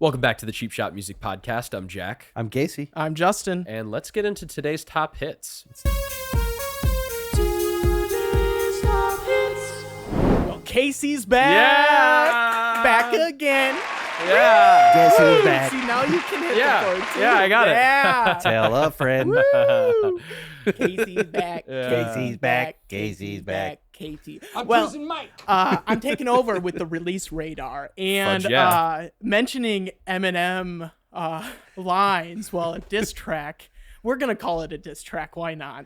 Welcome back to the Cheap Shot Music Podcast. I'm Jack. I'm Casey. I'm Justin. And let's get into today's top hits. Well, Casey's back. Yeah. Back again. Yeah. Guess who's Woo! back? See, now you can hit Yeah. the board, too. Yeah, I got it. Yeah. Tell a friend. Woo! Casey's back. Casey's back. Casey's back. Casey. I'm Well, choosing Mike. I'm taking over with the release radar and Fudge, yeah. mentioning Eminem lines. Well, a diss track. We're gonna call it a diss track. Why not?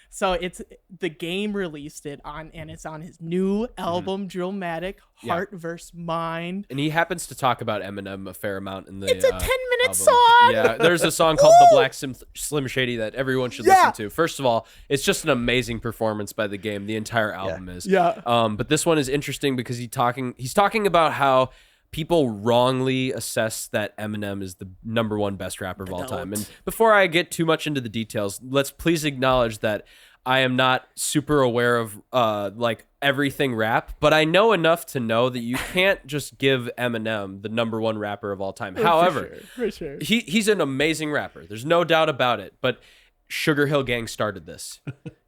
So it's the game released it on, and it's on his new album, Drillmatic, Heart vs. Mind. And he happens to talk about Eminem a fair amount in the It's a 10-minute album. song. Yeah, there's a song called The Black Slim Shady that everyone should listen to. First of all, it's just an amazing performance by the game. The entire album is. Yeah. But this one is interesting because he's talking about how people wrongly assess that Eminem is the #1 best rapper of all time. And before I get too much into the details, let's please acknowledge that I am not super aware of like everything rap, but I know enough to know that you can't just give Eminem the #1 rapper of all time. However, for sure. he's an amazing rapper. There's no doubt about it. But Sugar Hill Gang started this.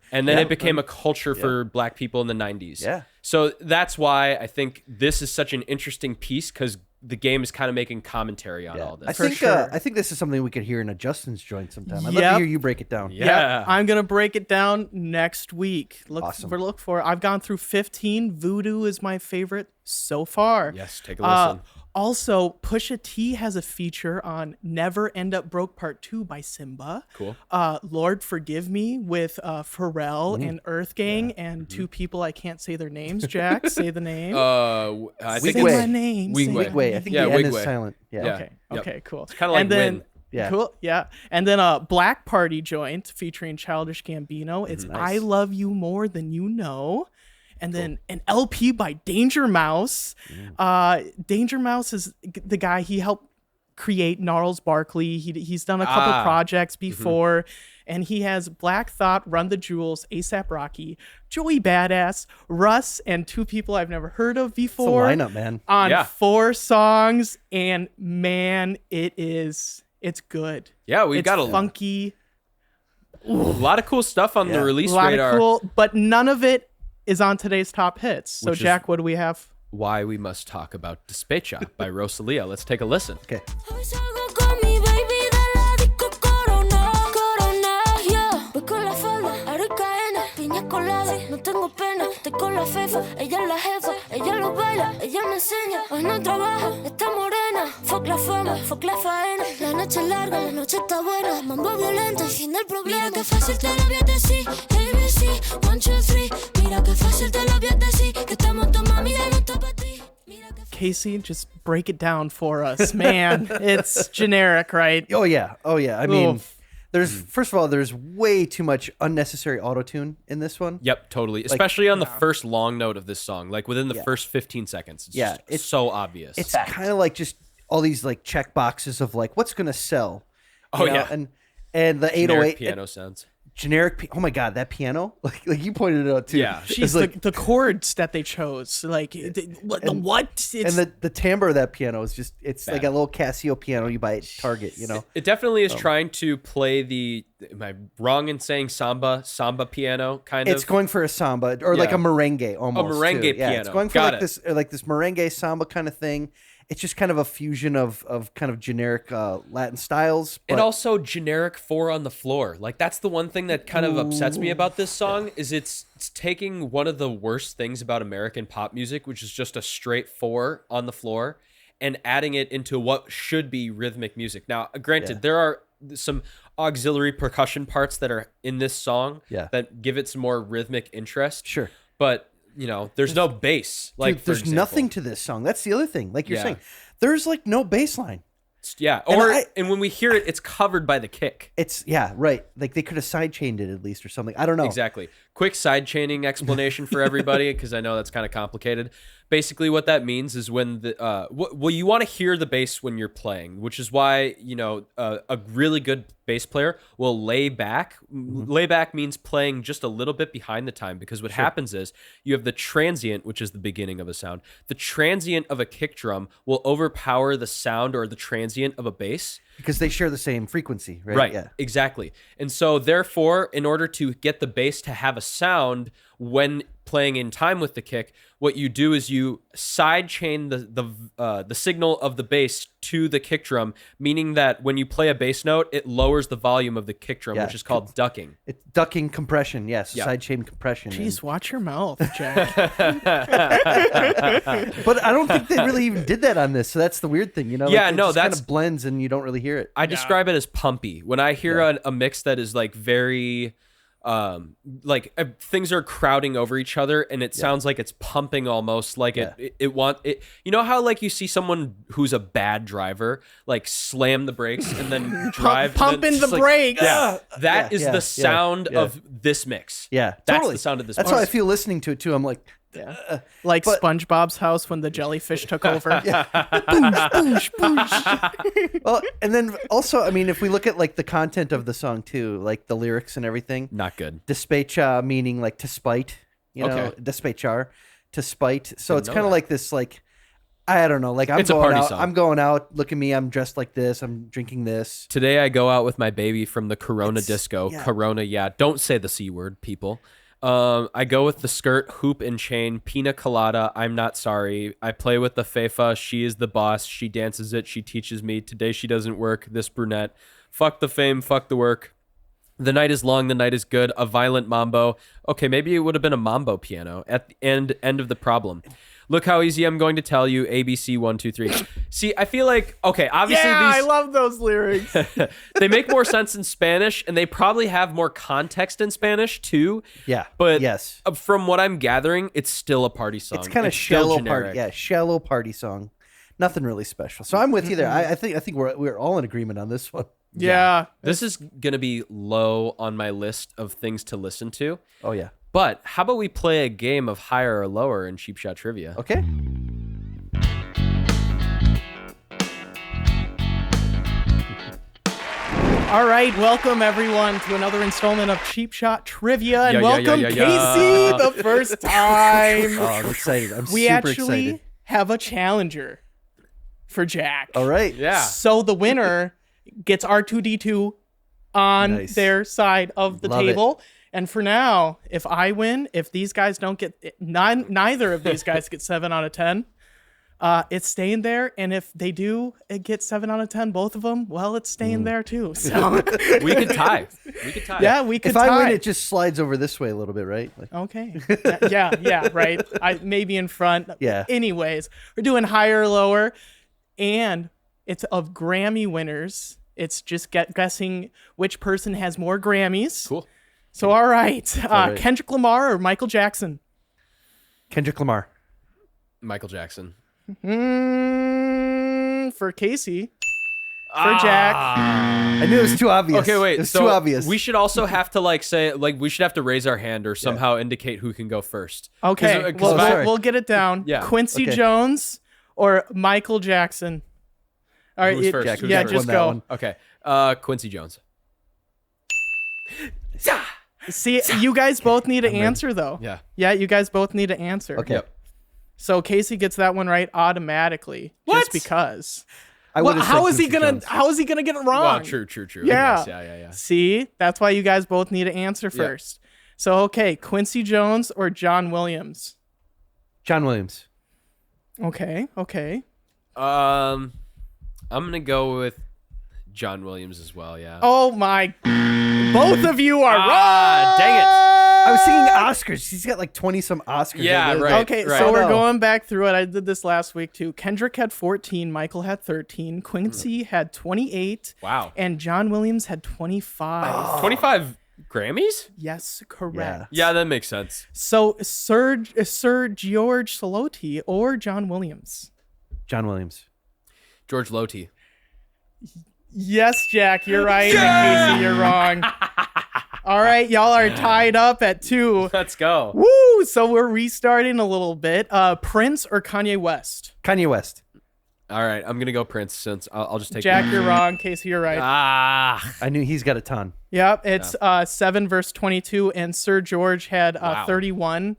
And then it became a culture for black people in the 90s. Yeah. So that's why I think this is such an interesting piece, because the game is kind of making commentary on all this. I think this is something we could hear in a Justin's joint sometime. I'd love to hear you break it down. Yeah. I'm gonna break it down next week. Look Awesome. for it. I've gone through 15. Voodoo is my favorite so far. Yes, take a listen. Also, Pusha T has a feature on Never End Up Broke Part 2 by Simba. Cool. Lord Forgive Me with Pharrell and Earth Gang and two people I can't say their names. Jack, say the name. I think say Wigway. my name. Wigway. say my Wait, I name. think Yeah, the N Wigway. is silent. Yeah. Yeah. Okay. Yep. Okay. Cool. It's kind of like and then, Win. Yeah. Cool. Yeah. And then a Black Party joint featuring Childish Gambino. It's I Love You More Than You Know. And then an LP by Danger Mouse. Danger Mouse is the guy, he helped create Gnarls Barkley. He's done a couple projects before. And he has Black Thought, Run the Jewels, ASAP Rocky, Joey Badass, Russ, and two people I've never heard of before. It's a lineup, man. On 4 songs. And man, it's good. Yeah, we've It's got funky. a lot of cool stuff on the release A lot radar. of cool, but none of it is on today's top hits. So, Which is- Jack, what do we have? Why we must talk about Despecha by Rosalía. Let's take a listen. Okay. Hoy salgo con mi baby de la disco Corona, Corona, yeah. Voy con la falda, arena, piña colada, no tengo pena, estoy con la fefa, ella es la jefa, ella lo baila, ella me enseña, hoy no trabaja, está morena, fuck la fama, fuck la faena, la noche es larga, la noche está buena, mambo violento, el fin del problema. Mira que fácil te lo voy a decir, ABC, 1, 2, 3, mira que fácil te lo voy a decir, que estamos tu mami ya no está pa' ti. Casey, just break it down for us, man. It's generic, right? Oh yeah. I mean, Oof. first of all, there's way too much unnecessary auto-tune in this one. Yep, totally. Especially on the first long note of this song, like within the first 15 seconds. It's so obvious. It's kind of like just all these like check boxes of like what's gonna sell. You know? yeah. And the 808 generic piano sounds. oh my god, that piano, like you pointed it out too. Yeah. It's Jeez, like, the chords that they chose, like what? It's, and the timbre of that piano is just, it's like a little Casio piano you buy at Target, you know. It definitely is trying to play am I wrong in saying samba piano kind of? It's going for a samba or like a merengue almost. merengue too. Yeah, piano. it's going for like this merengue samba kind of thing. It's just kind of a fusion of kind of generic Latin styles. But And also generic 4 on the floor. Like that's the one thing that kind of upsets me about this song is it's taking one of the worst things about American pop music, which is just a straight 4 on the floor, and adding it into what should be rhythmic music. Now, granted, there are some auxiliary percussion parts that are in this song that give it some more rhythmic interest. Sure. But there's no bass. Like dude, there's nothing to this song. That's the other thing. Like you're saying, there's like no bass line. Yeah. And when we hear it, it's covered by the kick. It's right. Like they could have sidechained it at least or something. I don't know. Exactly. quick side chaining explanation for everybody, because I know that's kind of complicated. Basically, what that means is when the well, you want to hear the bass when you're playing, which is why a really good bass player will lay back. Lay back means playing just a little bit behind the time, because what happens is you have the transient, which is the beginning of a sound. The transient of a kick drum will overpower the sound or the transient of a bass. Because they share the same frequency, right? Right, Yeah. exactly. And so therefore, in order to get the bass to have a sound when playing in time with the kick, what you do is you sidechain the signal of the bass to the kick drum, meaning that when you play a bass note, it lowers the volume of the kick drum, which is called ducking. It's ducking compression, yes. Yeah. Sidechain compression. Jeez, watch your mouth, Jack. But I don't think they really even did that on this, so that's the weird thing, Yeah, it no, just that's kind of blends and you don't really hear it. I describe it as pumpy. When I hear a mix that is like very things are crowding over each other and it sounds like it's pumping, almost like it want it. You know how like you see someone who's a bad driver like slam the brakes and then drive pumping the brakes. Yeah, that is the sound of this mix. Yeah, that's totally. the sound of this. That's mix. how I feel listening to it too. I'm like, Like but- SpongeBob's house when the jellyfish took over. boosh, boosh. Well, and then also, I mean, if we look at like the content of the song too, like the lyrics and everything, Not good. despecha meaning like to spite, Okay. despechar, to spite. So Didn't it's know kind of that. like this, like, I don't know, like I'm It's a going party out, song. I'm going out, look at me, I'm dressed like this, I'm drinking this. Today I go out with my baby from the Corona It's- disco. yeah. Corona, yeah. Don't say the C word, people. I go with the skirt, hoop and chain, pina colada. I'm not sorry. I play with the Fefa. She is the boss. She dances it. She teaches me. Today she doesn't work. This brunette. Fuck the fame. Fuck the work. The night is long. The night is good. A violent mambo. Okay, maybe it would have been a mambo piano at the end of the problem. Look how easy I'm going to tell you. ABC 1 2 3. See, I feel like obviously Yeah, these I love those lyrics. they make more sense in Spanish, and they probably have more context in Spanish too. Yeah, But yes. from what I'm gathering, it's still a party song. It's kind of still shallow generic. party, shallow party song. Nothing really special. So I'm with you there. I think we're all in agreement on this one. Yeah. This is gonna be low on my list of things to listen to. Oh yeah. But how about we play a game of higher or lower in Cheap Shot Trivia? Okay. All right, welcome everyone to another installment of Cheap Shot Trivia, and Yeah, welcome yeah. Casey the first time. Oh, I'm excited. I'm We super actually excited. have a challenger for Jack. All right. Yeah. So the winner gets R2D2 on Nice. their side of the Love it. table. And for now, if I win, if these guys don't get neither of these guys get 7 out of 10, it's staying there. And if they do get 7 out of 10, both of them, well, it's staying there too. So We could tie. We could tie. yeah, we could If I win, tie. it just slides over this way a little bit, right? Like, Okay. Yeah, right. I maybe in front. Yeah. Anyways, we're doing higher or lower, and it's of Grammy winners. It's just guessing which person has more Grammys. Cool. So all right, right. Kendrick Lamar or Michael Jackson? Kendrick Lamar. Michael Jackson. For Casey. For Jack. I knew it was too obvious. Okay, wait. It was so too obvious. We should also have to we should have to raise our hand or somehow indicate who can go first. Okay, 'Cause well, if I- sorry. we'll get it down. Yeah. Quincy Okay. Jones or Michael Jackson? All right, Who's first? Jack, Who's yeah, first? just Won that go. one. Okay. Quincy Jones. See, you guys both need to answer though. Yeah. Yeah, you guys both need to answer. Okay. Yep. So Casey gets that one right automatically, What? just because. I Well, would've said how is he Quincy gonna? Jones. How is he gonna get it wrong? Well, true. Yeah. Yeah. See, that's why you guys both need to answer first. So okay, Quincy Jones or John Williams? John Williams. Okay. I'm gonna go with John Williams as well. Yeah. Oh my! Both of you are wrong. Dang it. I was thinking Oscars. He's got like 20 some Oscars. Yeah, Like, right. Okay, right. so we're No. going back through it. I did this last week too. Kendrick had 14, Michael had 13, Quincy had 28, Wow. and John Williams had 25. 25 Grammys? Yes, correct. Yeah, that makes sense. So Sir George Soloti or John Williams? John Williams. George Loti. Yes, Jack, you're right. And Casey, you're wrong. All right, y'all are tied up at 2. Let's go. Woo! So we're restarting a little bit. Prince or Kanye West? Kanye West. All right, I'm gonna go Prince since I'll just take Jack, you're wrong. Casey, you're right. I knew he's got a ton. Yep, it's 7 versus 22, and Sir George had 31,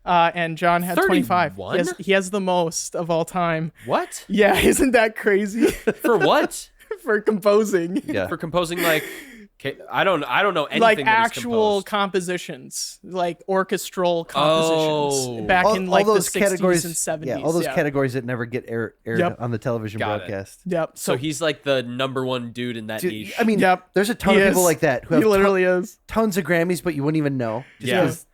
and John had 25. 31? He has the most of all time. What? Yeah, isn't that crazy? For what? For composing. Yeah. For composing like I don't know anything Like that he's actual composed. compositions, like orchestral compositions back in all like the those 60s categories, and 70s. Yeah, all those categories that never get aired Yep. on the television Got it. broadcast. Yep. So he's like the number one dude in that Dude, niche. I mean, Yep. there's a ton He of people is. like that who He have literally is. tons of Grammys, but you wouldn't even know. Just Yeah. 'cause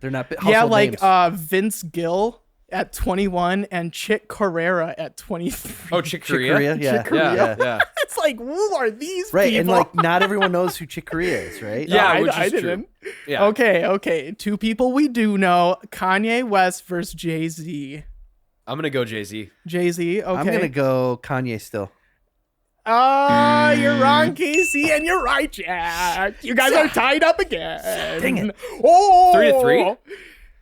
they're not Yeah, household like names. Vince Gill at 21 and Chick Corea at 23. Oh, Chick Chick Corea? Corea, yeah. Chick Corea. Yeah. It's like, who are these Right, people? and like not everyone knows who Chick Corea is, right? Yeah, which I is true. didn't. Yeah. Okay. 2 people we do know: Kanye West versus Jay-Z. I'm gonna go Jay-Z. Jay-Z. Okay. I'm gonna go Kanye still. You're wrong, Casey, and you're right, Jack. You guys are tied up again. Dang it. Oh, 3-3?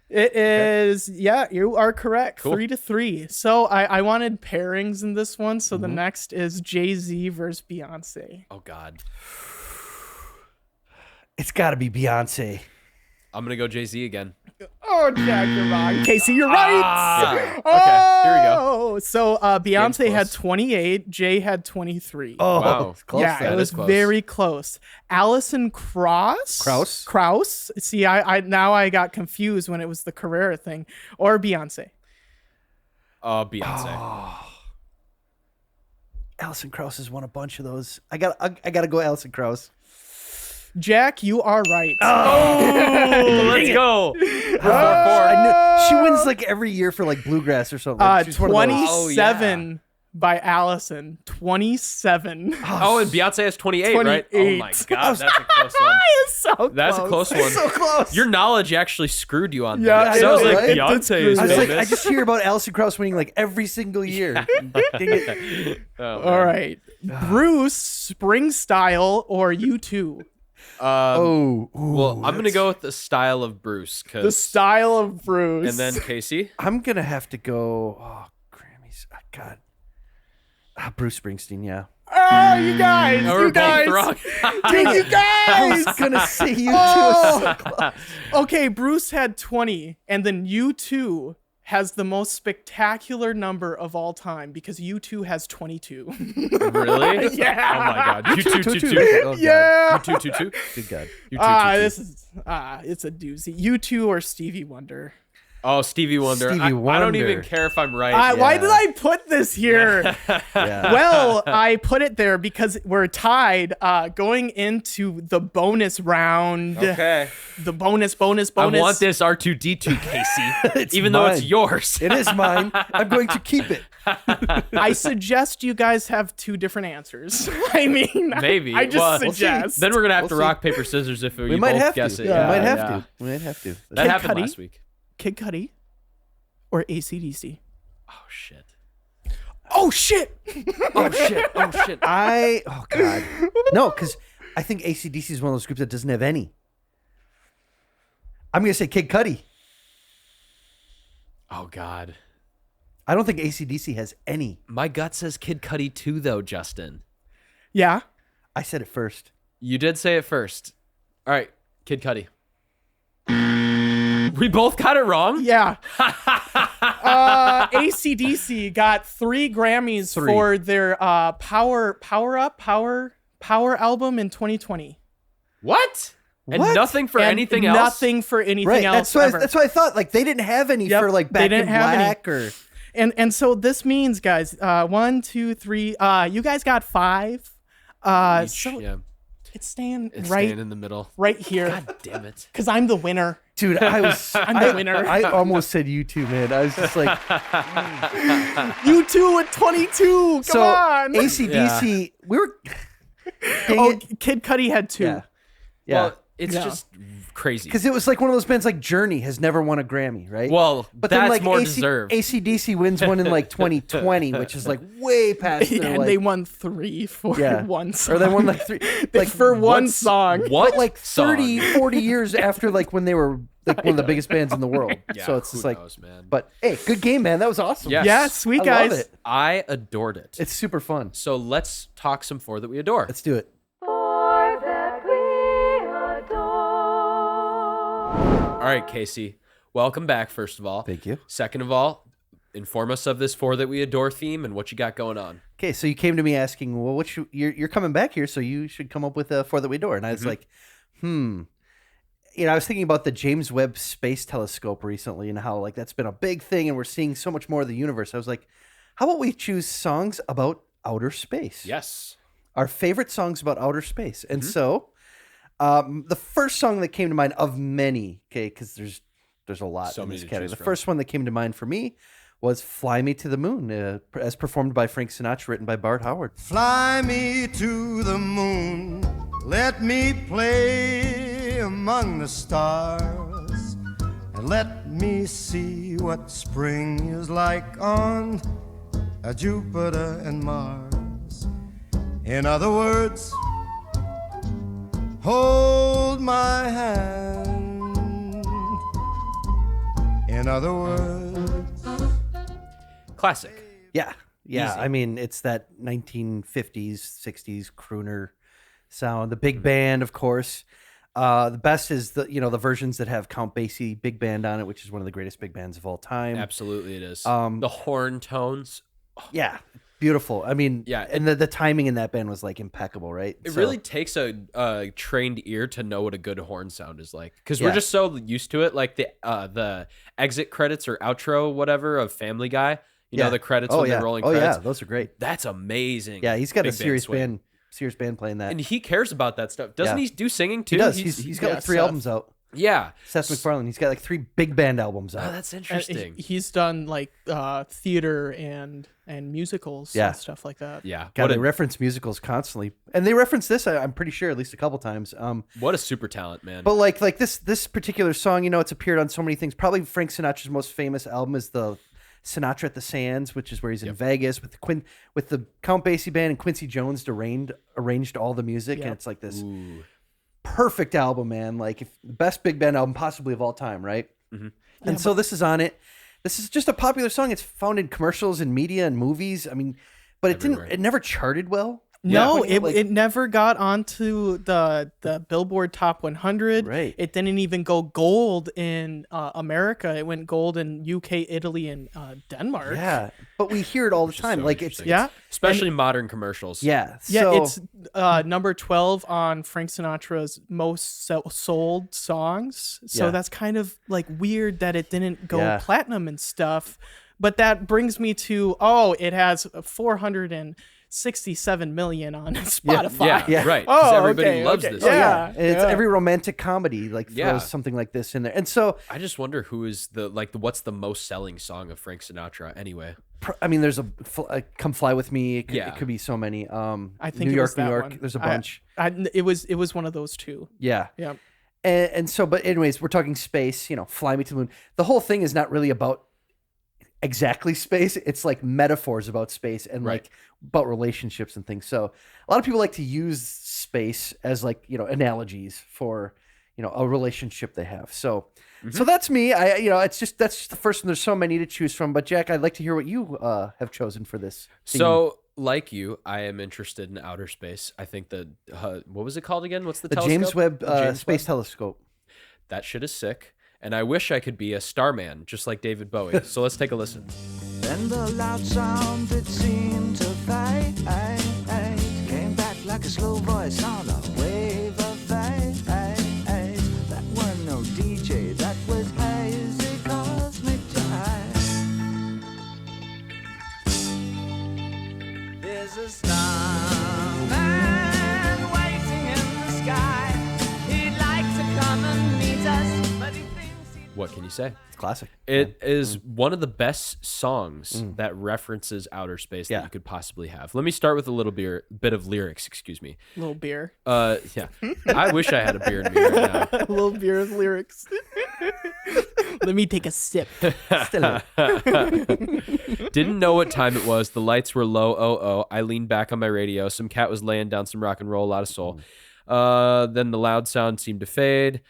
It is. Yeah, you are correct. Cool. 3-3. So I wanted pairings in this one. So Mm-hmm. the next is Jay-Z versus Beyonce. Oh God. It's got to be Beyonce. I'm gonna go Jay-Z again. Oh, Jack, you're wrong. Casey, you're right. Okay, here we go. Oh, so Beyonce Game's had close. 28. Jay had 23. Oh, Wow. it's close. yeah, then. it was is close. very close. Allison Krauss. See, I now I got confused when it was the Carrera thing, or Beyonce. Beyonce. Alison Krauss has won a bunch of those. I gotta go Alison Krauss. Jack, you are right. Let's go. 4-4. I knew she wins like every year for like bluegrass or something. She's one of those- 27 by Allison. 27. Oh, and Beyonce has 28, right? Oh 28. my God, that's a close one. It's so close. That's a close one. so close. Your knowledge actually screwed you on Yeah, that. I So I was know, like, right? It did Beyonce screw is me. I was like, famous. I just hear about Alison Krauss winning like every single year. Dang it. Oh, All right. Bruce Springstyle or U2? Well, I'm gonna go with the style of Bruce, The cause style of Bruce. and then Casey. I'm gonna have to go. Oh, Grammys. Oh, God. Bruce Springsteen. Yeah. Oh, you guys. Oh, you we're guys. both wrong. Dude, you I was guys. gonna say you Oh. too. Okay, Bruce had 20, and then U2 has the most spectacular number of all time because U2 has 22. Really? Yeah. Oh my God. You two, two, two. Oh, God. Yeah. You two, two, two. Good God. You two, two, two. This is it's a doozy. U2 or Stevie Wonder. Oh, Stevie Wonder. Stevie I don't Wonder. even care if I'm right. Why did I put this here? Yeah. Well, I put it there because we're tied going into the bonus round. Okay. The bonus. I want this R2D2, Casey, It's even though it's mine. yours. It is mine. I'm going to keep it. I suggest you guys have 2 different answers. I mean, Maybe. I just Well, suggest. Then we're gonna have to We'll see. rock paper scissors if we might both have guess to. it. We Yeah, might have yeah. to. We might have to. That Kid happened Cudi? last week. Kid Cudi or AC/DC? Oh shit. Oh shit! Oh shit. Oh shit. Oh God. No, because I think AC/DC is one of those groups that doesn't have any. I'm gonna say Kid Cudi. Oh God. I don't think AC/DC has any. My gut says Kid Cudi too, though, Justin. Yeah. I said it first. You did say it first. All right, Kid Cudi. We both got it wrong. Yeah. AC/DC got 3 Grammys 3. for their Power album in 2020. What? And What? nothing for And anything else. Nothing for anything Right. else. That's why I thought like they didn't have any Yep, for like they Back in didn't have any. Black or. And so this means, guys, 1, 2, 3. You guys got 5. Each, So yeah, it's staying it's right staying in the middle. right here God damn it. because I'm the winner. Dude, I'm the winner. I almost said you two, man. I was just like, You 2 at 22. Come so on. AC/DC. We were. Dang Oh, it. Kid Cudi had 2. Yeah. Yeah. Well, It's just crazy. Because it was like one of those bands like Journey has never won a Grammy, right? Well, but that's then like more deserved. AC/DC wins one in like 2020, which is like way past their, And like, they won 3 for one song. Or they won like 3 like for one song. What? But like 30, 40 years after like when they were like one of the biggest bands in the world. Yeah, so it's just who like knows, man. But hey, good game, man. That was awesome. Yes. Yeah, sweet I guys. love it. I adored it. It's super fun. So let's talk some For That We Adore. Let's do it. All right, Casey. Welcome back, first of all. Thank you. Second of all, inform us of this For That We Adore theme and what you got going on. Okay, so you came to me asking, well, you're coming back here, so you should come up with a For That We Adore. And I was like, I was thinking about the James Webb Space Telescope recently and how like that's been a big thing and we're seeing so much more of the universe. I was like, how about we choose songs about outer space? Yes. Our favorite songs about outer space. And so the first song that came to mind of many, okay, because there's a lot So in many this to category. choose The from. first one that came to mind for me was Fly Me to the Moon, as performed by Frank Sinatra, written by Bart Howard. Fly me to the moon, let me play among the stars, and let me see what spring is like on Jupiter and Mars. In other words, hold my hand. In other words, Classic. Yeah. Easy. I mean, it's that 1950s, 60s crooner sound. The big band, of course. The best is the versions that have Count Basie big band on it, which is one of the greatest big bands of all time. Absolutely it is. The horn tones. Yeah, beautiful. I mean, Yeah, and the timing in that band was like impeccable, right? It So- really takes a trained ear to know what a good horn sound is like, because we're Yeah. just so used to it. Like the exit credits or outro, whatever, of Family Guy. You know, the credits when they're rolling credits. yeah, those are great. That's amazing. Yeah, he's got a Big serious swing. band. Serious band playing that. And he cares about that stuff. Doesn't Yeah. he do singing too? He does. He's got like 3 Seth. albums out. Yeah. Seth MacFarlane. He's got like 3 big band albums Oh, out. that's And interesting. he's done like theater and musicals Yeah. and stuff like that. Yeah. God, What they a, reference musicals constantly, and they reference this. I'm pretty sure at least a couple times. what a super talent, man. But like this particular song, it's appeared on so many things. Probably Frank Sinatra's most famous album is the Sinatra at the Sands, which is where he's in Vegas with the Count Basie band, and Quincy Jones arranged all the music, and it's like this perfect album, man. Like the best big band album possibly of all time, right? And so this is on it. This is just a popular song. It's found in commercials and media and movies. I mean, but it never charted well. No, Yeah. Like- it never got onto the Billboard Top 100. Right. It didn't even go gold in America. It went gold in UK, Italy, and Denmark. Yeah, but we hear it all the is time. so Like it's interesting. Yeah. Especially modern commercials. yeah, Yeah, so, it's number 12 on Frank Sinatra's most sold songs. So Yeah. that's kind of like weird that it didn't go Yeah. platinum and stuff. But that brings me to, it has 467 million on Spotify. Yeah, right. Because Oh, everybody okay, loves okay. this. Oh, yeah. Yeah, And it's yeah. every romantic comedy like throws Yeah. something like this in there. And so, I just wonder who is what's the most selling song of Frank Sinatra anyway. I mean, there's a Come Fly With Me. It Yeah. could be so many. I think New it York, was that New York. one. There's a bunch. It was one of those two. Yeah. Yeah. And so, but anyways, we're talking space, Fly Me to the Moon. The whole thing is not really about exactly space. It's like metaphors about space and Right. like about relationships and things. So a lot of people like to use space as like, analogies for, a relationship they have. So, so that's me. That's just the first one. There's so many to choose from, but Jack, I'd like to hear what you have chosen for this theme. So, like you, I am interested in outer space. I think what was it called again? What's the the telescope? James Webb The James Space Webb? Telescope. That shit is sick. And I wish I could be a starman, just like David Bowie. So let's take a listen. Then the loud sound that seemed to fade came back like a slow voice on a wave of fade. That was no DJ, that was hazy cosmic jive. There's a starman waiting in the sky. He'd like to come and meet us, but he thinks What can you say? It's classic. It is one of the best songs that references outer space that Yeah. you could possibly have. Let me start with a little bit of lyrics, excuse me. Little beer. Yeah. I wish I had a beer in me right now. A little beer with lyrics. Let me take a sip. Didn't know what time it was. The lights were low. Oh. I leaned back on my radio. Some cat was laying down some rock and roll, a lot of soul. Then the loud sound seemed to fade.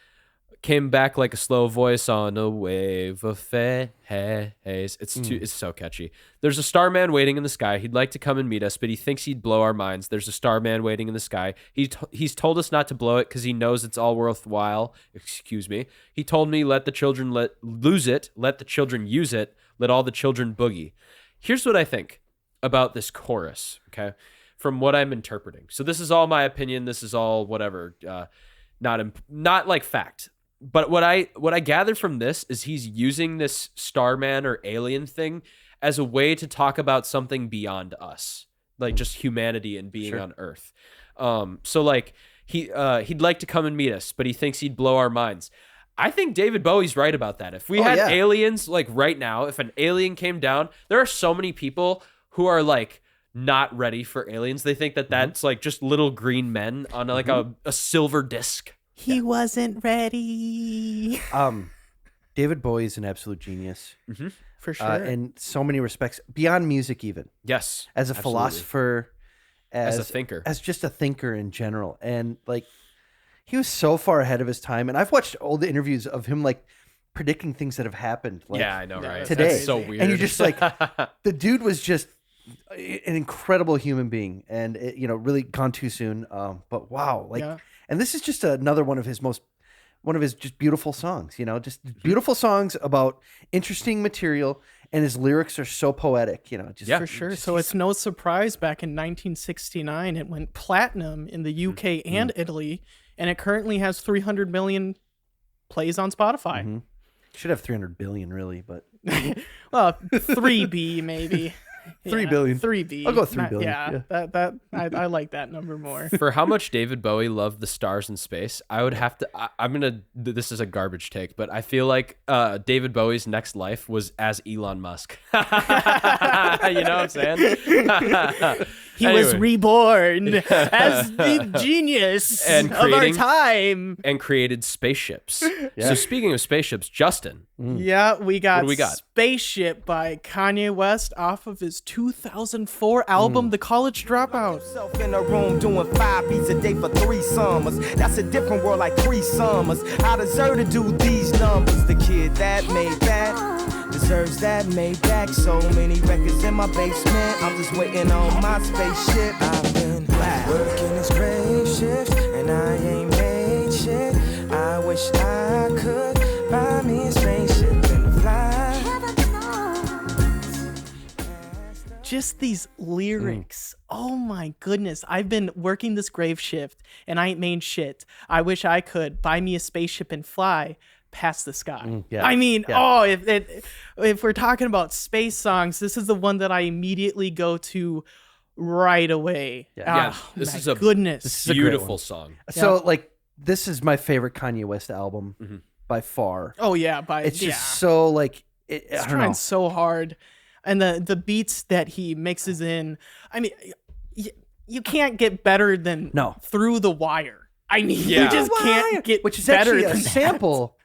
Came back like a slow voice on a wave of haze. It's so catchy. There's a starman waiting in the sky. He'd like to come and meet us, but he thinks he'd blow our minds. There's a starman waiting in the sky. He's told us not to blow it because he knows it's all worthwhile. Excuse me. He told me let the children lose it, let the children use it, let all the children boogie. Here's what I think about this chorus, okay? From what I'm interpreting. So this is all my opinion. This is all whatever. Not like fact. But what I gather from this is he's using this starman or alien thing as a way to talk about something beyond us, like just humanity and being on Earth. So like he'd like to come and meet us, but he thinks he'd blow our minds. I think David Bowie's right about that. If we had aliens, like right now, if an alien came down, there are so many people who are like not ready for aliens. They think that that's like just little green men on like a silver disc. He wasn't ready. David Bowie is an absolute genius. For sure. In so many respects, beyond music even. Yes. As a absolutely. philosopher, As a thinker. As just a thinker in general. And like, he was so far ahead of his time. And I've watched old interviews of him like predicting things that have happened. Like, yeah, I know, right? Today. That's so weird. And you're just like, the dude was just an incredible human being, and it, really gone too soon. But wow, like, and this is just another one of his just beautiful songs. Just beautiful songs about interesting material, and his lyrics are so poetic. Just For sure. So it's no surprise back in 1969 it went platinum in the UK and Italy, and it currently has 300 million plays on Spotify. Should have 300 billion, really, but Well, 3B maybe. 3 billion. 3B. I'll go 3 billion. Yeah. I like that number more. For how much David Bowie loved the stars in space, I would have to. This is a garbage take, but I feel like David Bowie's next life was as Elon Musk. You know what I'm saying? He was reborn as the genius And of our time. And created spaceships. So speaking of spaceships, Justin. Yeah, we got, What do we got? Spaceship by Kanye West off of his 2004 album, The College Dropout. Self in a room doing 5 beats a day for 3 summers. That's a different world like 3 summers. I deserve to do these numbers. The kid that made that deserves that made back. So many records in my basement. I'm just waiting on my spaceship. I've been working this grave shift and I ain't made shit. I wish I could buy me a spaceship and fly. Just these lyrics. Oh my goodness. I've been working this grave shift and I ain't made shit. I wish I could buy me a spaceship and fly past the sky. I mean, if we're talking about space songs, this is the one that I immediately go to right away. This is goodness. a beautiful song. So like, this is my favorite Kanye West album by far. Oh yeah, It's just so like, I He's don't trying know. so hard. And the beats that he mixes in, I mean, you can't get better than Through the Wire. I mean, you just can't get which is better actually than a that. sample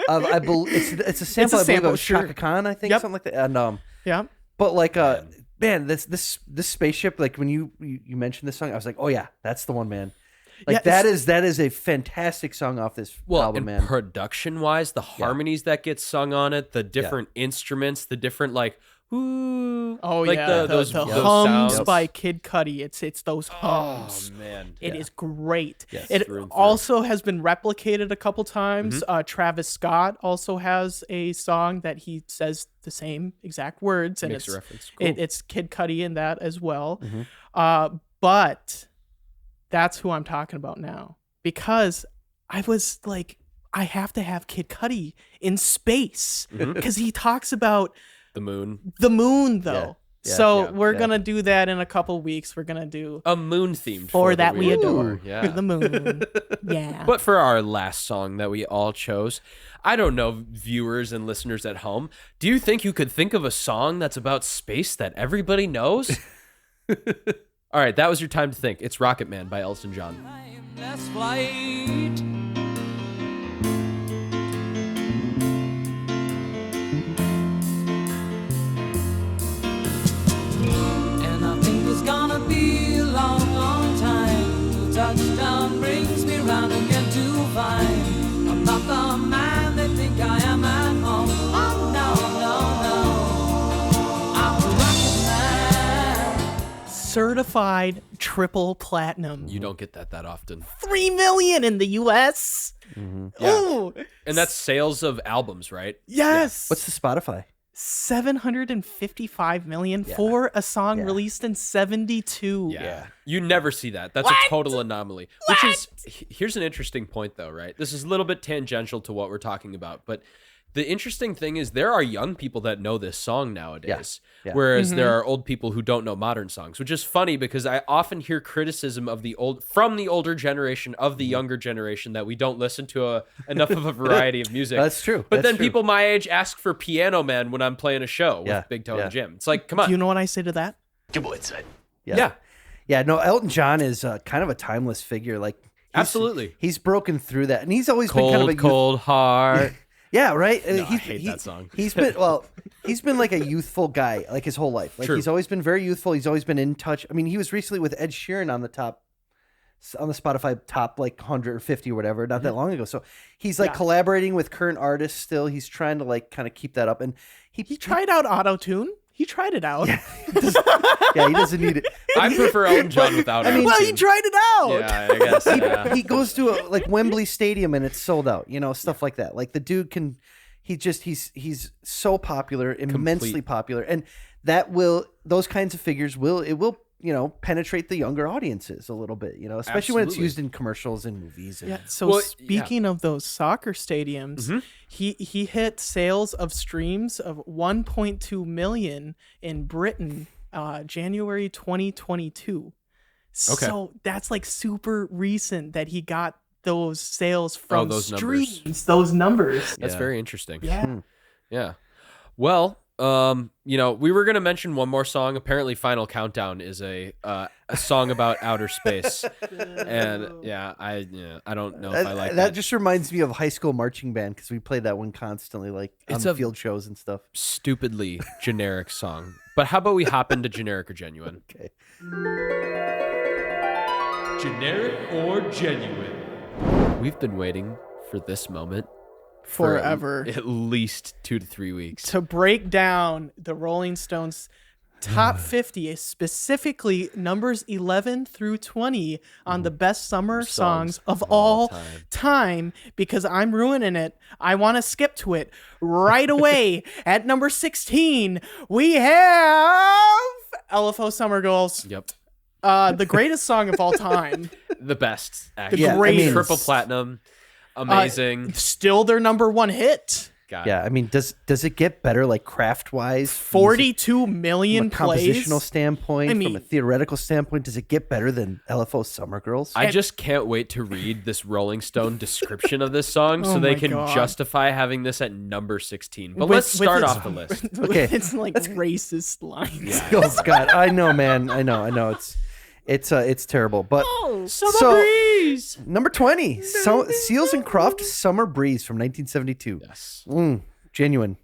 of it's a sample I believe of Shaka Khan, I think, something like that. And but like man, this spaceship, like when you mentioned this song, I was like, oh yeah, that's the one, man. Like that is a fantastic song off this album, man. Production wise, the harmonies that get sung on it, the different instruments, the different like ooh, like those hums sounds by Kid Cudi. It's those hums. Oh man, it is great. Yes. It Through and through. also has been replicated a couple times. Travis Scott also has a song that he says the same exact words, and Makes it's a reference. Cool. it's Kid Cudi in that as well. But that's who I'm talking about now, because I was like, I have to have Kid Cudi in space because he talks about The moon. the moon, though. So we're gonna do that in a couple weeks. We're gonna do A moon themed For That We Adore. Adore. Yeah. the moon. Yeah. But for our last song that we all chose, I don't know, viewers and listeners at home, do you think you could think of a song that's about space that everybody knows? All right, that was your time to think. It's Rocket Man by Elton John. Last flight. And I think it's gonna be a long, long time till touchdown brings me round again to find I'm not the man they think I am at home. Oh no, no, no, I'm a rocket man. Certified triple platinum. You don't get that often. 3 million in the US. Yeah. Ooh. And that's sales of albums, right? Yes. What's the Spotify? 755 million for a song released in 72. Yeah. You never see that. That's a total anomaly. Which is, here's an interesting point though, right? This is a little bit tangential to what we're talking about, but the interesting thing is there are young people that know this song nowadays, whereas there are old people who don't know modern songs, which is funny because I often hear criticism of from the older generation of the younger generation that we don't listen to enough of a variety of music. That's true. But That's then true. people my age ask for Piano Man when I'm playing a show with Big Toe and Jim. It's like, come on. Do you know what I say to that? Yeah. Yeah, no, Elton John is kind of a timeless figure. Like, Absolutely. He's broken through that. And he's always been kind of a Cold Heart. Yeah, right. No, I hate that song. He's been like a youthful guy like his whole life. Like True. he's always been very youthful. He's always been in touch. I mean, he was recently with Ed Sheeran on the Spotify top like 150 or whatever, not that long ago. So he's like collaborating with current artists still. He's trying to like kind of keep that up. And he tried out auto-tune. He tried it out. Yeah, he doesn't need it. I prefer Elton John without it. Well, he tried it out. Yeah, I guess. Yeah. He goes to like Wembley Stadium and it's sold out, stuff like that. Like the dude can, he's so popular, immensely popular. And those kinds of figures will penetrate the younger audiences a little bit, especially when it's Absolutely. used in commercials and movies. And, So speaking of those soccer stadiums, he hit sales of streams of 1.2 million in Britain, January 2022. Okay. So that's like super recent that he got those sales from those streams, those numbers. That's very interesting. Yeah. Yeah. Well, we were going to mention one more song. Apparently Final Countdown is a song about outer space. And I don't know if I like that. That just reminds me of high school marching band because we played that one constantly, like on It's the a- field shows and stuff. Stupidly generic song. But how about we hop into generic or genuine? Okay. Generic or genuine? We've been waiting for this moment for Forever. at least 2 to 3 weeks. To break down the Rolling Stones top 50, specifically numbers 11 through 20 on the best summer songs of all time, because I'm ruining it. I want to skip to it right away. At number 16, we have LFO Summer Girls, Yep. the greatest song of all time. The best, actually. Yeah, I mean, greatest. Triple platinum. Amazing. Still their number one hit. God. Yeah, I mean, does it get better, like craft wise? 42 million From a plays. compositional standpoint, I from mean- a theoretical standpoint, does it get better than LFO Summer Girls? I just can't wait to read this Rolling Stone description of this song so Oh they my can God. justify having this at number 16. But With- let's with start its- off the list. Okay. It's like racist lines. Oh God, I know, man. I know. It's terrible. But Summer breeze. number 20, Seals and Croft, Summer Breeze from 1972. Yes. Genuine,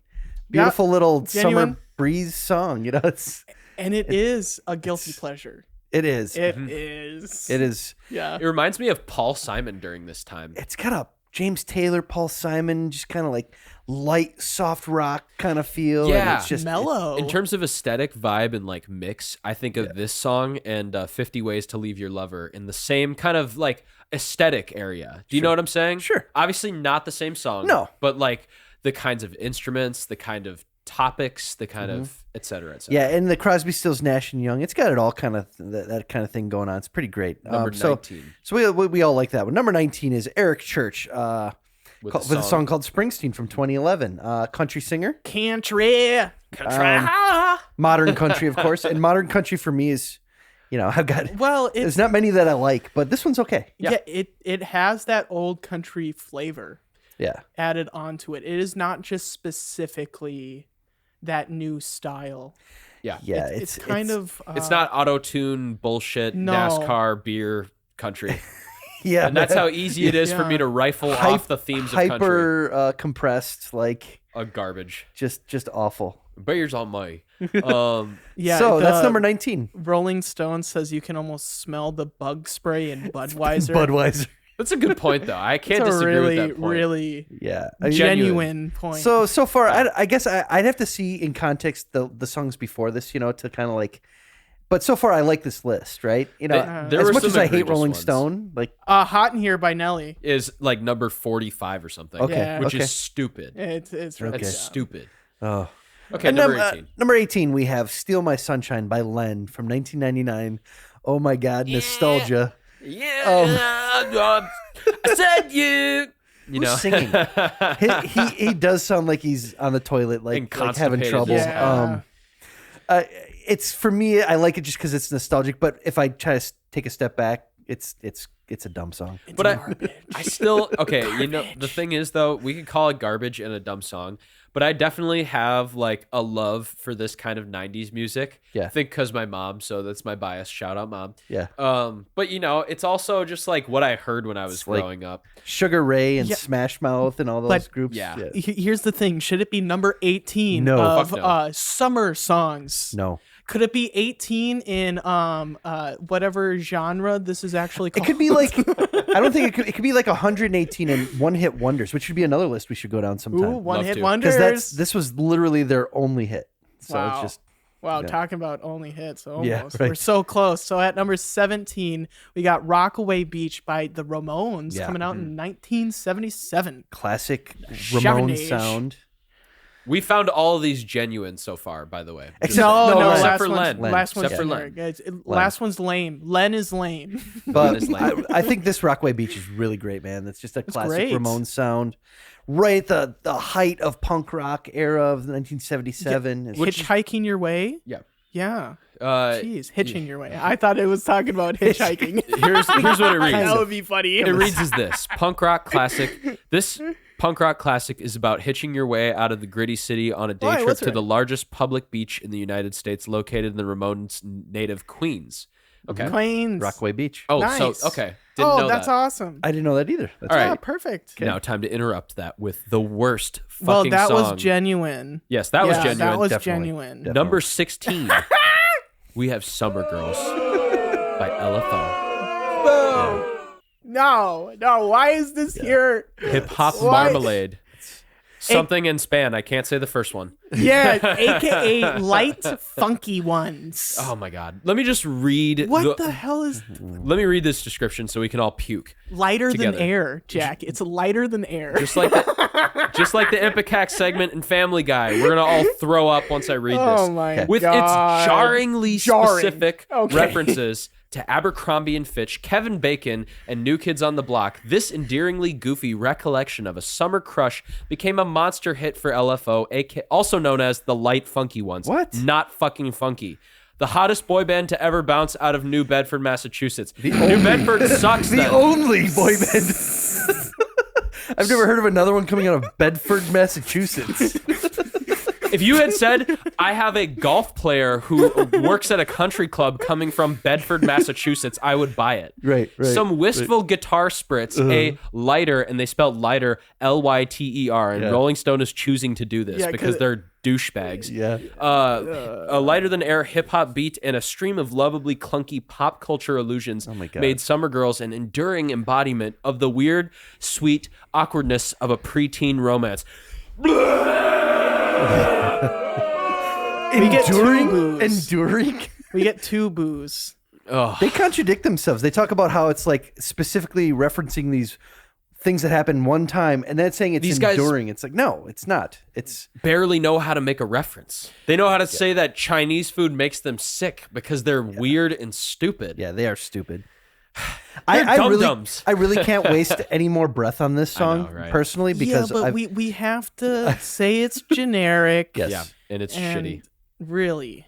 beautiful little genuine. summer breeze song. It's And it is a guilty pleasure. it is. It is. It is. Yeah. It reminds me of Paul Simon during this time. It's got a James Taylor, Paul Simon, just kind of like light, soft rock kind of feel. and Yeah. it's just Mellow. In terms of aesthetic, vibe, and like mix, I think of this song and 50 Ways to Leave Your Lover in the same kind of like aesthetic area. Do you know what I'm saying? Sure. Obviously not the same song. No. But like the kinds of instruments, the kind of topics, the kind of et cetera, et cetera. Yeah, and the Crosby, Stills, Nash and Young. It's got it all kind of that kind of thing going on. It's pretty great. Number 19. So we all like that one. Number 19 is Eric Church with a song called Springsteen from 2011. Country singer. Country. modern country, of course. And modern country for me is, I've got. Well, there's not many that I like, but this one's okay. Yeah, it has that old country flavor. Yeah. Added onto it. It is not just specifically that new style. Yeah. Yeah. It's kind of. It's not auto-tune bullshit, No. NASCAR, beer, country. Yeah. And that's how easy it is for me to rifle off the themes of country. Hyper compressed, like Garbage. just awful. Beer's on my. Yeah. So that's number 19. Rolling Stone says you can almost smell the bug spray in Budweiser. Budweiser. That's a good point, though. I can't It's a disagree really, with that point. really Yeah. genuine point. So far, I guess I'd have to see in context the songs before this, to kind of like. But so far, I like this list, right? there as were much some as I hate egregious Rolling ones. Stone, like Hot in Here by Nelly. Is like number 45 or something. Okay, Yeah. Which okay. is stupid. It's really That's dumb. stupid. oh. Okay, And number 18. Number 18, we have "Steal My Sunshine" by Len from 1999. Oh my God, nostalgia. Yeah. I said you. You know, Who's singing? he does sound like he's on the toilet, like having constipated. trouble. Yeah. It's for me. I like it just because it's nostalgic. But if I try to take a step back, it's a dumb song. But I still okay. The thing is though, we could call it garbage and a dumb song, but I definitely have like a love for this kind of '90s music. Yeah. I think because my mom, so that's my bias. Shout out, mom. Yeah. But it's also just like what I heard when I was like- growing up. Sugar Ray and Yeah. Smash Mouth and all those But- groups. Yeah. Here's the thing. Should it be number 18 No. of Fuck no. summer songs? No. Could it be 18 in whatever genre this is actually It called? could be like I don't think it could. It could be like 118 and one-hit wonders, which should be another list we should go down sometime. Ooh, one-hit to. wonders. Because this was literally their only hit. So Wow. it's just Wow, Yeah. talking about only hits, almost. Yeah, We're right. so close. So at number 17, we got Rockaway Beach by the Ramones Yeah. coming out in 1977. classic Chardonnay. Ramones sound. We found all of these genuine so far, by the way. Except- No, no, last except for one's, Len. last one's Except for generic. Len. Last one's lame. Len is lame. But is lame. I think this Rockaway Beach is really great, man. It's just a classic great. Ramones sound. Right at the height of punk rock era of 1977. It's- Hitchhiking Your Way? Yeah. Yeah. Uh, Jeez, hitching your way. I thought it was talking about hitchhiking. here's what it reads. That would be funny. It reads as this: punk rock classic. This punk rock classic is about hitching your way out of the gritty city on a day trip what's to right? the largest public beach in the United States, located in the Ramones' native Queens. Okay. Queens. Rockaway Beach. Oh, Nice. so okay. Didn't know that's that. awesome. I didn't know that either. That's All Yeah, right. perfect. Now, time to interrupt that with the worst fucking Well, that song. was genuine. Yes, that was Yeah, genuine. That was Definitely. genuine. Definitely. Number 16. We have Summer Girls by LFO. No, why is this here? Hip Hop Why- Marmalade. Something in span. I can't say the first one. Yeah, aka light, funky ones. Oh my god. Let me just read What the hell is Let me read this description so we can all puke. lighter Together. than air, Jack? It's lighter than air. Just like the Ipecac segment in Family Guy. We're gonna all throw up once I read this. Oh my With God. its jarringly Jarring. specific Okay. references to Abercrombie and Fitch, Kevin Bacon, and New Kids on the Block, this endearingly goofy recollection of a summer crush became a monster hit for LFO, also known as the Light Funky Ones. What? Not fucking funky. The hottest boy band to ever bounce out of New Bedford, Massachusetts. New Bedford sucks. The then. only boy band. I've never heard of another one coming out of Bedford, Massachusetts. If you had said, I have a golf player who works at a country club coming from Bedford, Massachusetts, I would buy it. Right. Some wistful guitar spritz, a lighter, and they spelled lighter, Lyter, and Yeah. Rolling Stone is choosing to do this Yeah, because 'cause they're douchebags. Yeah. A lighter than air hip hop beat and a stream of lovably clunky pop culture illusions my God. made Summer Girls an enduring embodiment of the weird, sweet awkwardness of a preteen romance. We get two boos. Enduring? We get two boos. They contradict themselves. They talk about how it's like specifically referencing these things that happened one time and then saying it's These guys- enduring. It's like, no, it's not. It's Barely know how to make a reference. They know how to say that Chinese food makes them sick because they're weird and stupid. yeah, they are stupid. They're really, dum-dums. I really can't waste any more breath on this song know, right? personally because yeah, but I've- we have to say it's generic. yes. Yeah, and it's And shitty. really,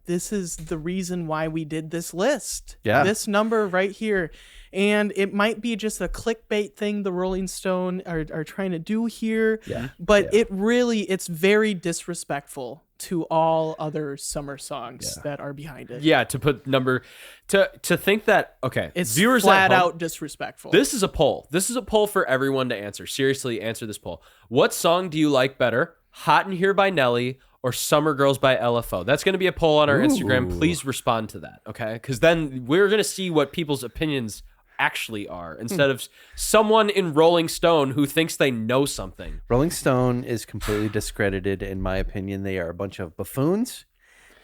this is the reason why we did this list. Yeah. This number right here. And it might be just a clickbait thing the Rolling Stone are trying to do here. Yeah. But it's very disrespectful to all other summer songs that are behind it. Yeah, to put number to think that It's viewers flat at home, out disrespectful. This is a poll. This is a poll for everyone to answer. Seriously, answer this poll. What song do you like better? Hot in Here by Nelly or Summer Girls by LFO? That's going to be a poll on our Instagram. Please respond to that, okay? Because then we're going to see what people's opinions actually are instead of someone in Rolling Stone who thinks they know something. Rolling Stone is completely discredited, in my opinion. They are a bunch of buffoons.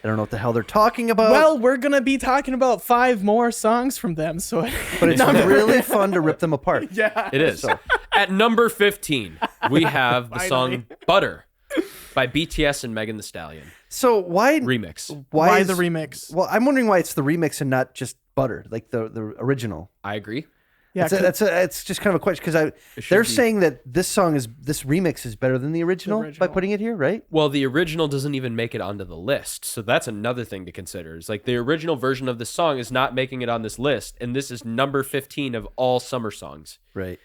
I don't know what the hell they're talking about. Well, we're going to be talking about 5 more songs from them. So, but it's really fun to rip them apart. Yeah. It is. At number 15, we have the song Butter by BTS and Megan Thee Stallion. So why remix? Why the remix? Well, I'm wondering why it's the remix and not just Butter, like the original. I agree. Yeah, it's just kind of a question because they're saying that this remix is better than the original by putting it here, right? Well, the original doesn't even make it onto the list, so that's another thing to consider. Is like the original version of the song is not making it on this list, and this is number 15 of all summer songs. Right.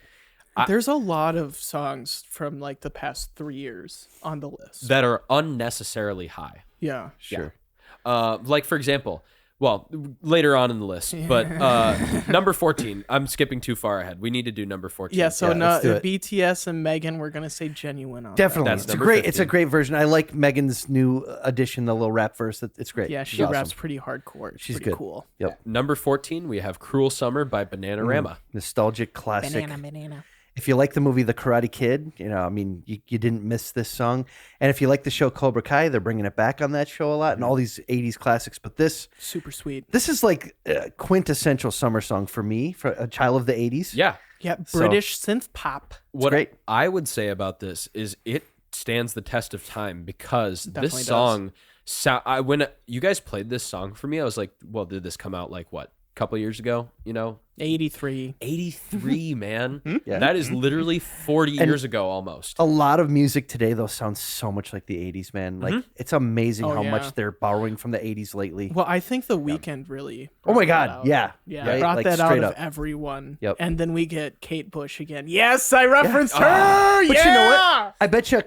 There's a lot of songs from like the past 3 years on the list that are unnecessarily high. Yeah, sure. Like for example. Well, later on in the list, but number 14. I'm skipping too far ahead. We need to do number 14. Yeah, so let's do it. BTS and Megan, we're gonna say Genuine on Definitely, That's it's number great. 15. It's a great version. I like Megan's new addition, the little rap verse. It's great. That. Yeah, She's she awesome. raps pretty hardcore. It's She's pretty good. cool. Yep. Number 14, we have Cruel Summer by Bananarama. Nostalgic classic. Banana. If you like the movie The Karate Kid, you didn't miss this song. And if you like the show Cobra Kai, they're bringing it back on that show a lot and all these 80s classics. But this Super sweet. This is like a quintessential summer song for me, for a child of the 80s. Yeah. Yeah, British synth pop. What great. I would say about this is it stands the test of time because Definitely this song, when you guys played this song for me, I was like, well, did this come out like what? Couple years ago, 83. 83, man. Yeah. That is literally 40 years ago almost. A lot of music today, though, sounds so much like the 80s, man. Like, it's amazing how yeah. much they're borrowing from the 80s lately. Well, I think The Weeknd really. Oh my brought God, that out. yeah. Yeah, Right? brought Like, that out straight of up. everyone. Yep. And then we get Kate Bush again. Yes, I referenced her. But yeah. you know what? I bet you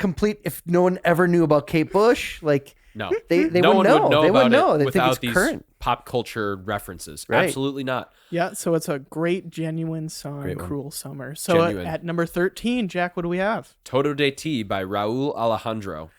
if no one ever knew about Kate Bush, like, No, they no wouldn't one know. would know They about wouldn't know. it They think without it's these current. pop culture references. Right. Absolutely not. Yeah, so it's a great, genuine song, Great one. Cruel Summer. So Genuine. at number 13, Jack, what do we have? Todo de Ti by Raul Alejandro.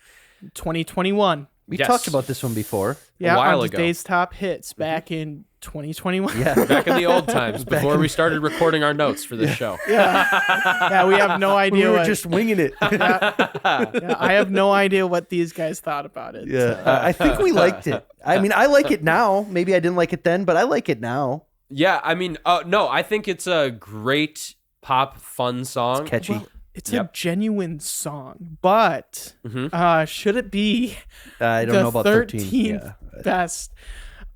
2021. We Yes. talked about this one before. Yeah, while on ago. today's top hits back in 2021. Yeah. Back in the old times, before we started recording our notes for this show. Yeah, we have no idea We were what. just winging it. Yeah, I have no idea what these guys thought about it. Yeah, I think we liked it. I mean, I like it now. Maybe I didn't like it then, but I like it now. Yeah, I mean, no, I think it's a great pop fun song. It's catchy. Well, it's Yep. a genuine song, but should it be I don't the know about 13. Yeah. best?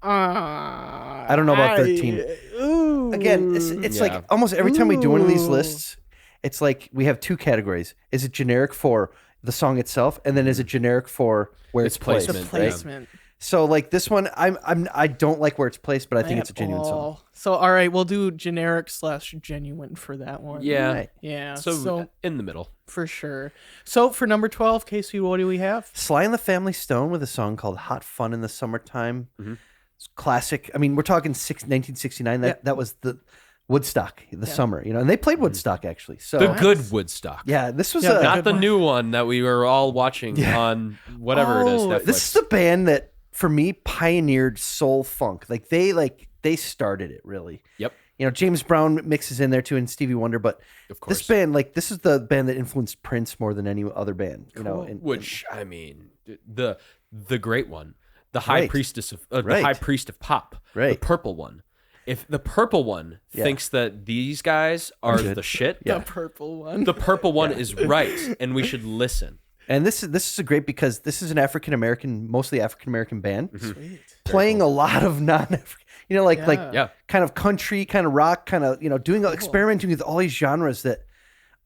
I don't know about 13. Ooh. Again, it's Yeah. like almost every time we do one of these Ooh. lists, it's like we have two categories. Is it generic for the song itself, and then is it generic for where it's placed? the placement, placement. So like this one, I don't like where it's placed, but I think it's a genuine song. all. So all right, we'll do generic / genuine for that one. Yeah. Right. Yeah. So, So in the middle. for sure. So for number 12, Casey, what do we have? Sly and the Family Stone with a song called "Hot Fun in the Summertime." It's classic. I mean, we're talking 1969. That was the Woodstock, the summer, and they played Woodstock actually. So The good Woodstock. yeah, this was Yeah, a Not the new one that we were all watching on whatever it is. Netflix. This is the band that for me pioneered soul funk. They started it really. Yep. James Brown mixes in there too, and Stevie Wonder. But Of course. this band, this is the band that influenced Prince more than any other band. Which I mean, the great one, the high Right. priestess of Right. the high priest of pop, the Right. purple one. If the purple one thinks that these guys are Good. the shit, Yeah. The purple one. the purple one is right, and we should listen. And this is a great because this is an mostly African American band Sweet. playing a lot of non-African, Yeah. kind of country, kind of rock, kind of doing experimenting with all these genres that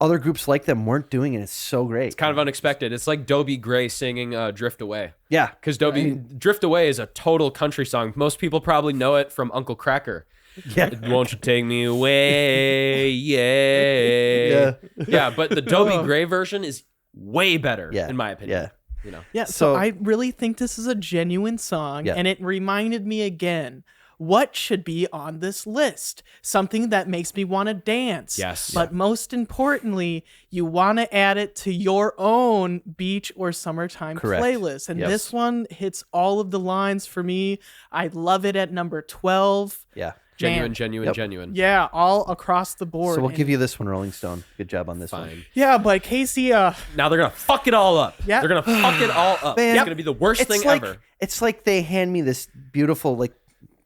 other groups like them weren't doing it. It's so great. It's kind of unexpected. It's like Dobie Gray singing "Drift Away." Yeah, because "Drift Away" is a total country song. Most people probably know it from Uncle Cracker. Yeah. Won't you take me away? Yeah. Yeah, but the Dobie Gray version is way better, in my opinion. Yeah. Yeah, so I really think this is a genuine song, and it reminded me again, what should be on this list? Something that makes me want to dance. Yes. But most importantly, you want to add it to your own beach or summertime playlist. And this one hits all of the lines for me. I love it at number 12. Yeah. Genuine. Yeah, all across the board. So we'll give you this one, Rolling Stone. Good job on this one. Yeah, but Casey... now they're going to fuck it all up. Yeah. They're going to fuck it all up. Man, it's going to be the worst thing ever. It's like they hand me this beautiful like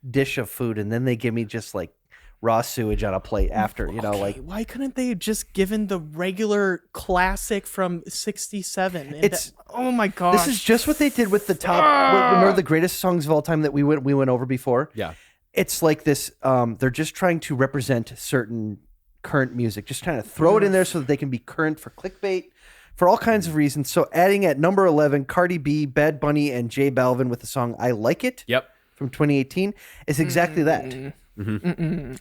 dish of food and then they give me just like raw sewage on a plate after, you know, like why couldn't they have just given the regular classic from 67? Oh my gosh. This is just what they did with the top one of the greatest songs of all time that we went over before. Yeah. It's like this they're just trying to represent certain current music, just trying to throw it in there so that they can be current for clickbait, for all kinds of reasons. So adding at number 11 Cardi B, Bad Bunny and J Balvin with the song I Like It. Yep. From 2018 is exactly that.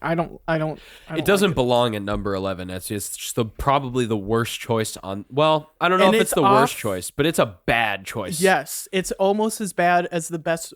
I don't it doesn't belong at number 11. It's just probably the worst choice on. Well, I don't know if it's the worst choice, but it's a bad choice. Yes, it's almost as bad as the best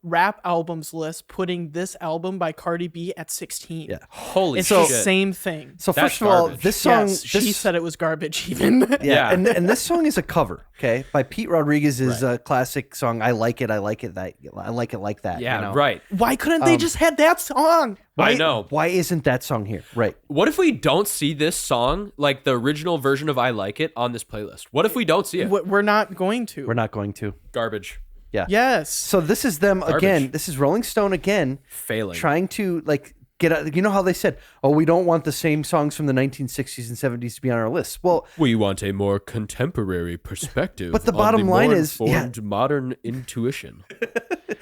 rap albums list, putting this album by Cardi B at 16. Yeah, holy it's shit. the same thing. So first of all, this song, she said it was garbage. Even and this song is a cover, okay, by Pete Rodriguez's classic song. I like it. I like it. I like it like that. Yeah, you know? right. Why couldn't they just had that song? Why, I know. Why isn't that song here? Right. What if we don't see this song, like the original version of I Like It, on this playlist? What if we don't see it? We're not going to. We're not going to. Garbage. Yeah. Yes. So this is them again. This is Rolling Stone again. Failing. Trying to like get out. You know how they said, oh, we don't want the same songs from the 1960s and 70s to be on our list. Well, we want a more contemporary perspective. But the bottom line is modern intuition.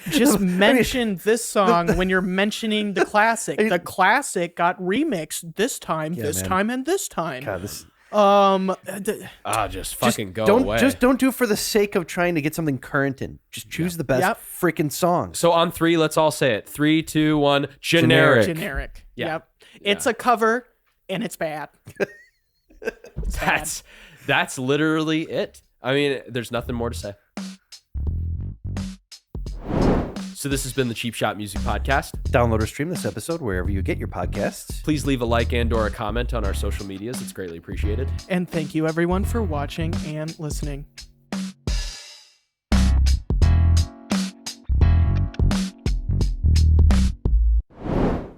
Just mention this song when you're mentioning the classic. The classic got remixed this time, time, and this time. God, this... just fucking go away. Just don't do it for the sake of trying to get something current in. Just choose the best freaking song. So on 3, let's all say it. 3, 2, 1. Generic. Yeah. Yep. It's a cover and it's bad. That's literally it. I mean, there's nothing more to say. So this has been the Cheap Shot Music Podcast. Download or stream this episode wherever you get your podcasts. Please leave a like and or a comment on our social medias. It's greatly appreciated. And thank you everyone for watching and listening.